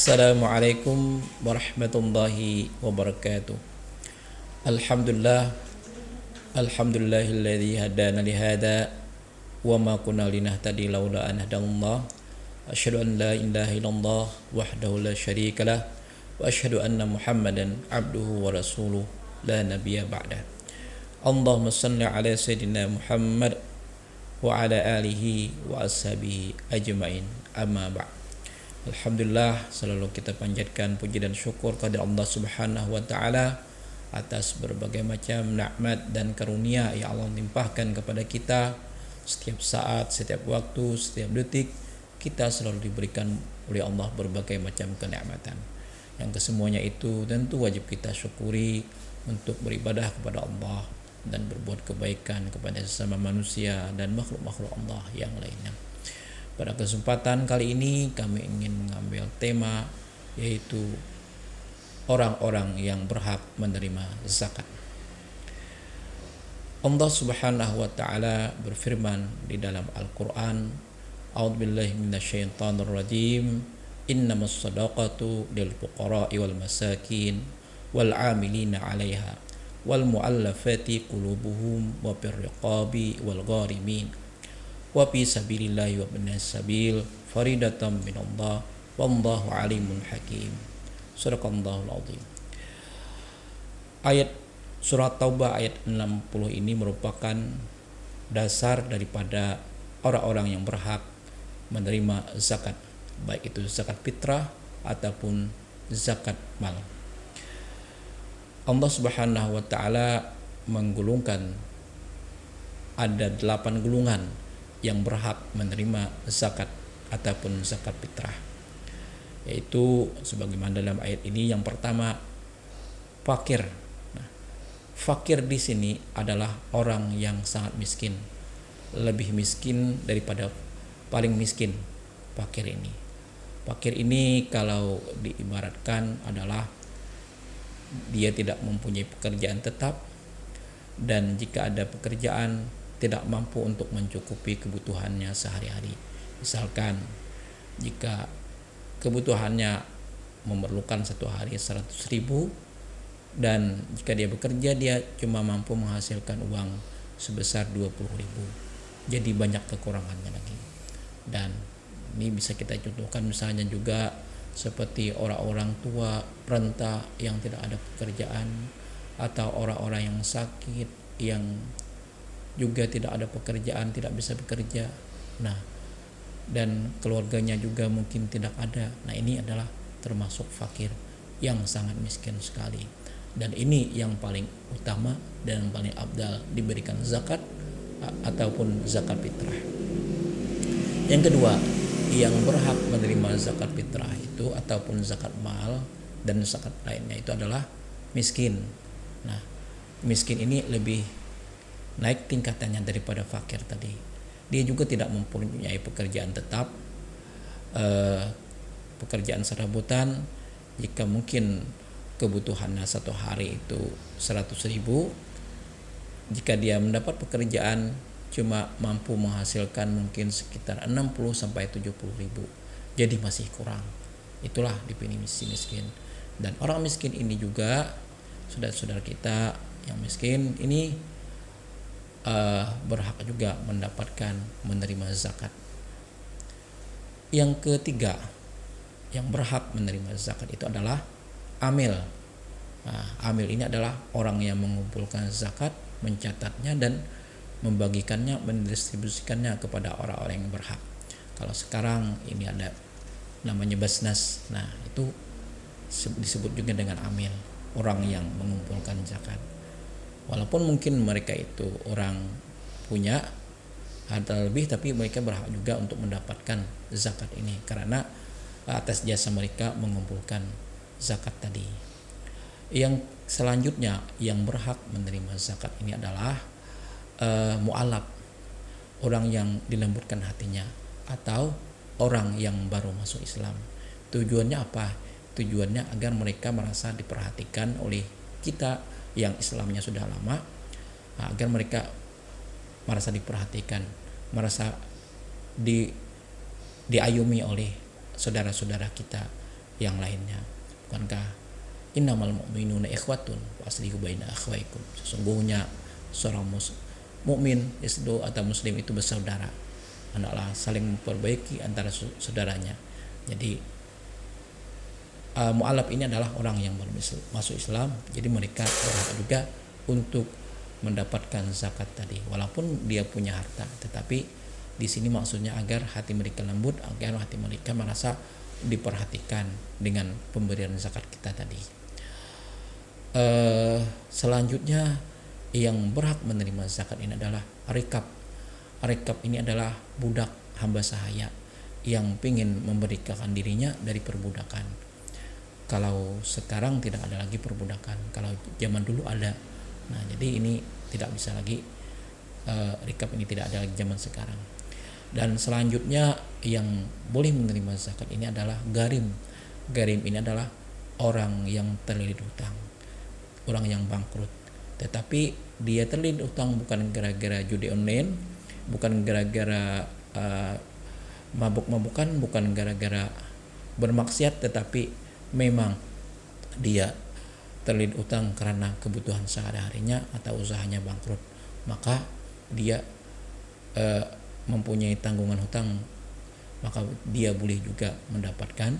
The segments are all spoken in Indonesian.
Assalamualaikum warahmatullahi wabarakatuh. Alhamdulillah, alhamdulillahilladzi hadana li hada wa ma kunna linahtadi laula an hadallah. Asyhadu an la ilaha illallah wahdahu la syarikalah wa asyhadu anna Muhammadan abduhu wa rasuluh la nabiyya ba'da. Allahumma shalli ala sayyidina Muhammad wa ala alihi wa ashabihi ajmain. Amma ba'd. Alhamdulillah, selalu kita panjatkan puji dan syukur kepada Allah Subhanahu wa taala atas berbagai macam nikmat dan karunia yang Allah limpahkan kepada kita. Setiap saat, setiap waktu, setiap detik kita selalu diberikan oleh Allah berbagai macam kenikmatan. Yang kesemuanya itu tentu wajib kita syukuri untuk beribadah kepada Allah dan berbuat kebaikan kepada sesama manusia dan makhluk-makhluk Allah yang lainnya. Pada kesempatan kali ini kami ingin mengambil tema yaitu orang-orang yang berhak menerima zakat. Allah Subhanahu wa taala berfirman di dalam Al-Qur'an, A'udzubillahi minasyaitonir rajim. Innamas shadaqatu lil fuqara'i wal masakin wal 'amilina 'alaiha wal mu'allafati qulubuhum wa fir riqabi wal gharimin wa fi sabilillahi wa ibnas sabil faridatan minallah wallahu alimun hakim. Sadaqallahul azim. Ayat surat Taubah ayat 60 ini merupakan dasar daripada orang-orang yang berhak menerima zakat, baik itu zakat fitrah ataupun zakat mal. Allah Subhanahu wa taala menggolongkan ada 8 golongan yang berhak menerima zakat ataupun zakat fitrah, yaitu sebagaimana dalam ayat ini. Yang pertama, fakir. Nah, fakir di sini adalah orang yang sangat miskin, lebih miskin daripada paling miskin. Fakir ini kalau diibaratkan adalah dia tidak mempunyai pekerjaan tetap, dan jika ada pekerjaan tidak mampu untuk mencukupi kebutuhannya sehari-hari. Misalkan jika kebutuhannya memerlukan satu hari 100.000, dan jika dia bekerja dia cuma mampu menghasilkan uang sebesar 20.000, jadi banyak kekurangannya lagi. Dan ini bisa kita contohkan misalnya juga seperti orang-orang tua renta yang tidak ada pekerjaan, atau orang-orang yang sakit yang juga tidak ada pekerjaan, tidak bisa bekerja. Nah, dan keluarganya juga mungkin tidak ada. Nah, ini adalah termasuk fakir yang sangat miskin sekali. Dan ini yang paling utama dan yang paling abdal diberikan zakat ataupun zakat fitrah. Yang kedua, yang berhak menerima zakat fitrah itu ataupun zakat mal dan zakat lainnya itu adalah miskin. Nah, miskin ini lebih naik tingkatannya daripada fakir tadi. Dia juga tidak mempunyai pekerjaan tetap, pekerjaan serabutan. Jika mungkin kebutuhannya satu hari itu 100.000, jika dia mendapat pekerjaan cuma mampu menghasilkan mungkin sekitar 60-70.000, jadi masih kurang. Itulah definisi miskin. Dan orang miskin ini juga, saudara-saudara kita yang miskin ini berhak juga mendapatkan menerima zakat. Yang ketiga yang berhak menerima zakat itu adalah amil. Nah, amil ini adalah orang yang mengumpulkan zakat, mencatatnya dan membagikannya, mendistribusikannya kepada orang-orang yang berhak. Kalau sekarang ini ada namanya Basnas. Nah, itu disebut juga dengan amil, orang yang mengumpulkan zakat. Walaupun mungkin mereka itu orang punya harta lebih, tapi mereka berhak juga untuk mendapatkan zakat ini karena atas jasa mereka mengumpulkan zakat tadi. Yang selanjutnya yang berhak menerima zakat ini adalah mu'alaf, orang yang dilembutkan hatinya atau orang yang baru masuk Islam. Tujuannya apa? Tujuannya agar mereka merasa diperhatikan oleh kita yang Islamnya sudah lama, agar mereka merasa diperhatikan, merasa diayumi oleh saudara-saudara kita yang lainnya. Bukankah innamal mu'minuna ikhwatun wa aslihu baina akhwaikum, sesungguhnya seorang mukmin itu atau muslim itu bersaudara, hendaklah saling memperbaiki antara saudaranya. Jadi mu'alaf ini adalah orang yang baru masuk Islam, jadi mereka berhak juga untuk mendapatkan zakat tadi walaupun dia punya harta, tetapi di sini maksudnya agar hati mereka lembut, agar hati mereka merasa diperhatikan dengan pemberian zakat kita tadi. Selanjutnya yang berhak menerima zakat ini adalah rikab. Rikab ini adalah budak hamba sahaya yang ingin memberikan dirinya dari perbudakan. Kalau sekarang tidak ada lagi perbudakan, kalau zaman dulu ada. Nah, jadi ini tidak bisa lagi, rikab ini tidak ada lagi zaman sekarang. Dan selanjutnya yang boleh menerima zakat ini adalah garim. Garim ini adalah orang yang terlilit hutang, orang yang bangkrut, tetapi dia terlilit hutang bukan gara-gara judi online, bukan gara-gara mabuk-mabukan, bukan gara-gara bermaksiat, tetapi memang dia terlilit utang karena kebutuhan sehari-harinya atau usahanya bangkrut, maka dia mempunyai tanggungan hutang, maka dia boleh juga mendapatkan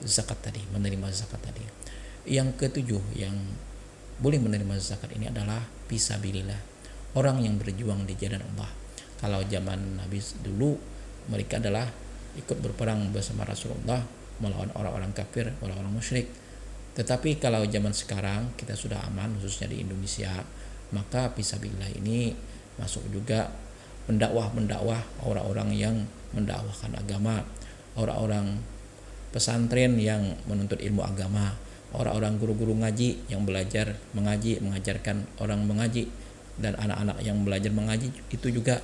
zakat tadi, menerima zakat tadi. Yang ketujuh yang boleh menerima zakat ini adalah fisabilillah, orang yang berjuang di jalan Allah. Kalau zaman Nabi dulu mereka adalah ikut berperang bersama Rasulullah melawan orang-orang kafir, orang-orang musyrik. Tetapi kalau zaman sekarang kita sudah aman, khususnya di Indonesia, maka fisabilillah ini masuk juga mendakwah orang-orang yang mendakwahkan agama, orang-orang pesantren yang menuntut ilmu agama, orang-orang guru-guru ngaji yang belajar mengaji, mengajarkan orang mengaji, dan anak-anak yang belajar mengaji itu juga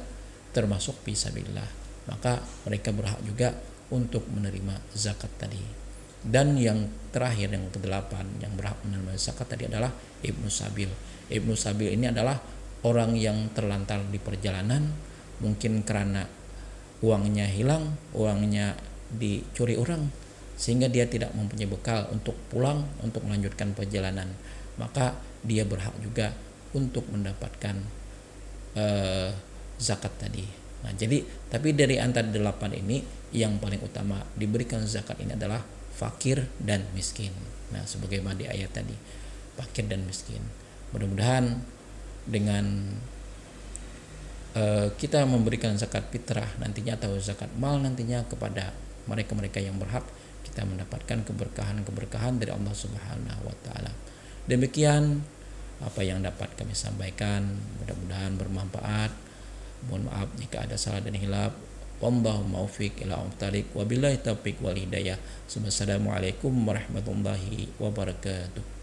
termasuk fisabilillah. Maka mereka berhak juga untuk menerima zakat tadi. Dan yang terakhir, yang ke-8 yang berhak menerima zakat tadi adalah Ibnu Sabil. Ibnu Sabil ini adalah orang yang terlantar di perjalanan, mungkin karena uangnya hilang, uangnya dicuri orang, sehingga dia tidak mempunyai bekal untuk pulang, untuk melanjutkan perjalanan, maka dia berhak juga untuk mendapatkan zakat tadi. Nah, jadi tapi dari antara 8 ini yang paling utama diberikan zakat ini adalah fakir dan miskin. Nah, sebagaimana di ayat tadi, fakir dan miskin. Mudah-mudahan dengan kita memberikan zakat fitrah nantinya atau zakat mal nantinya kepada mereka-mereka yang berhak, kita mendapatkan keberkahan-keberkahan dari Allah Subhanahu wa taala. Demikian apa yang dapat kami sampaikan, mudah-mudahan bermanfaat. Mohon maaf jika ada salah dan hilaf. Wallahu muwaffiq ila aqwamit thoriq, wabillahi taufiq wal hidayah. Wassalamualaikum warahmatullahi wabarakatuh.